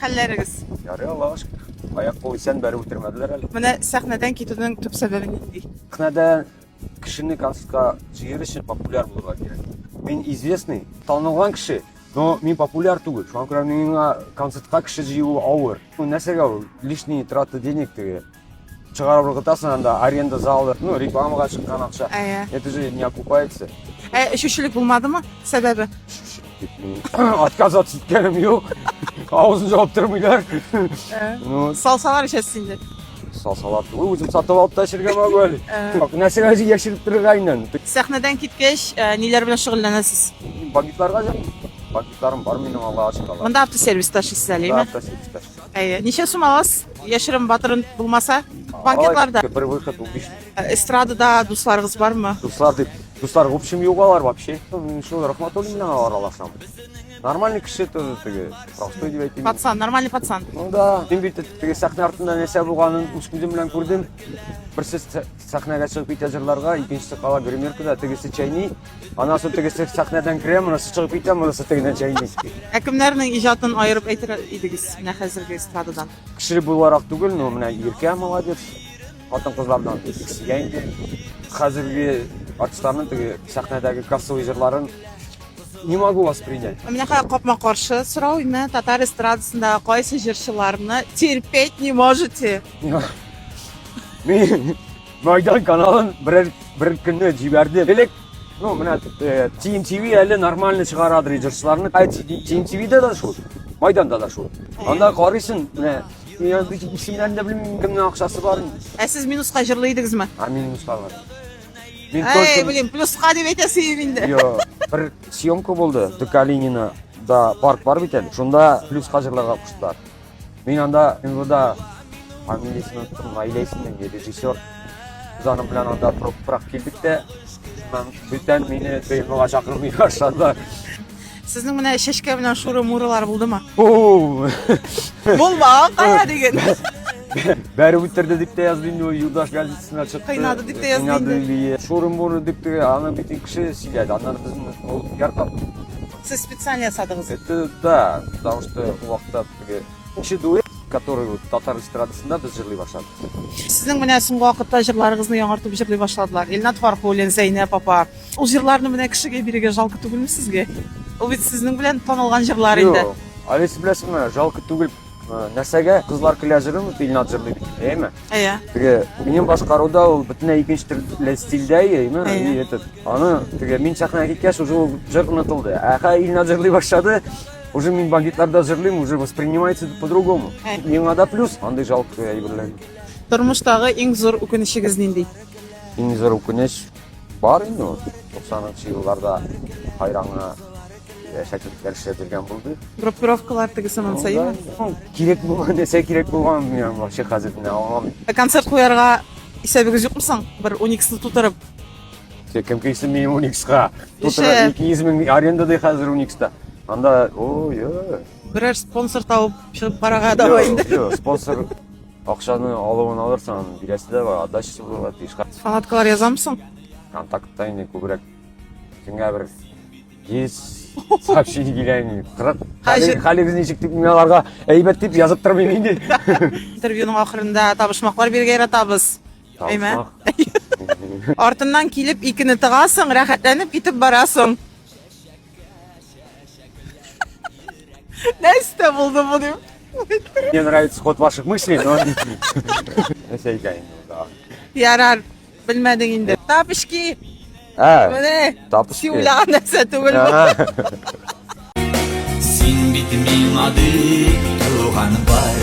хәлләрегез? Ярый, Аллаһка шөкер. Аяк кул исән бәрі үтермәделәр әле. Менә сәхнәдән китүнең төп сәбәбе нинди? Сәхнәдә кешене концертка җыер өчен популяр булырга кирәк. Мин известный, танылган кеше, но мин популяр түгел. Шуңа күрә миңа концертка кеше җыю авыр. Нәрсәгә ул? Лишний трата денег теге. Чыгарып ыргытасың анда аренда залы, рекламага чыккан акча. Это же не окупается. Эчүчелек булмадымы? Сәбәбе? Отказаться иткәнем юк. Авызын жауып тормыйлар. Салсалар эчәсез инде. Салсалар түгел, үзем сатып алып та эчәргә могу әле. Нәрсәгә яшереп торырга инде. Сәхнәдән киткәч, ниләр белән шөгыльләнәсез? Бандитларга җан. Бандитларым бар минем, Аллаһка шөкер. Монда автосервис ташыйсыз әлеме? Ничә сум аласыз? Яшерен батырын булмаса, банкетларда. Бер выход ул 5. Эстрадада дусларыгыз бармы? Дуслар в общем югалар вообще. Шул Рахматуллин белән аралашам. Нормальный кеше теге, простой дип әйтим. Пацан, нормальный пацан. Ну да, мин бит теге сәхнә артында нәрсә булганын үз күзем белән күрдем. Берсе сәхнәгә чыгып китә җырларга, икенчесе кала гримеркада, тегесе чайный. Анасы тегесе сәхнәдән керә, монысы чыгып китә, монысы тегенән чайный. Кемнәрнең иҗатын аерып әйтер идегез менә хәзерге эстрададан? Кеше буларак түгел, но менә Иркә молодец. Хатын-кызлардан кисегә инде. Хәзерге артистларның теге сәхнәдәге кассовый җырларын не могу воспринять. Менә капма-каршы сорау име, татар эстрадасында кайсы җырчыларны терпеть не можете? Мин Майдан каналын бер көнне җибәрдем. Элек, менә TMTV әле нормально чыгарадыр җырчыларны. TMTV-дә дә шул, Майданда да шул. Анда карыйсың, менә исемнәрен дә белмим, кемнең акчасы бар. Сез минуска җырлый идегезме? Мин минуска бар. Блин, плюска дип әйтәсез инде. Йо, бер съемка булды. Декалинина да парк бар бит әле. Шунда плюска җырларга куштылар. Мин анда МВД фамилиясын оттым, Айлайсын режиссер. Заным белән анда прак килдек тә, бүтән мине ТМга чакырмый башлады. Сезнең менә чәчкә белән шуры-мурылар булдымы? Булмаган, кая диген. Бәрі үттерді дип те язды инде, Юлдаш газетасына чыкты. Кыйнады дип те язды инде. Шурым-муры дип те, аны бүтән кеше сөйләде. Аннан безне ул яртап. Сез специально ясадыгыз. Это да, потому что у вакытта кеше дуэт, который татар эстрадасында без җырлый башлады. Сезнең менә соңгы вакытта җырларыгызны яңартып җырлый башладылар. Илнат Фархуллин, Зәйнәп апа. Ул җырларны менә кешегә бирергә жалко түгелме сезгә? Ул бит сезнең белән танылган җырлар инде. Юк, алайсы беләсезме, жалко түгел. Нәрсәгә кызлар көлә җырлый, Илнат җырлый бит, әйме? Теге минем башкаруда ул бөтенләй икенче стильдә, әйме? Аны теге мин сәхнәгә киткәч уже җыр онытылды. Илнат җырлый башлады. Уже мин бандитларда җырлыйм, уже воспринимается по-другому. Миңа да плюс, андай жалко әйберләр. Тормыштагы иң зур үкенечегез нинди? Иң зур үкенеч бар инде. 90-нчы елларда хайраңа шәкертләр эшләтелгән булды. Группировкалар тегесе монсаймы? Кирәк булган, нәрсә кирәк булган, мин вообще хәзер менә аңламыйм. Концерт куярга исәбегез юкмы соң? Бер 12-ны тутырып. Кем кайсы минем 12-га? Тутырып 200 мең арендада хәзер 12-та. Анда, Берәр спонсор табып чыгып карага да инде. Спонсор акчаны алуын алырсың, бирәсе дә бар, отдачасы булыр, тишка. Фанаткалар язамсың? Контактта инде күбрәк. Кемгә бер 100 сообщение килә. 40. Халыгыз ничек дип мин аларга әйбәт дип язып тормыйм инде. Интервьюның ахырында табышмаклар биргә яратабыз. Әйме? Артыннан килеп икене тыгасың, рәхәтләнеп китеп барасың. Нәрсә булды бу дип? Мне нравится ход ваших мыслей, но нәрсә икән инде. Ярар, белмәдең инде. Тапышки. Менә тапышки. Уйлаган нәрсә түгел бу. Син бит миңа ди туган бар.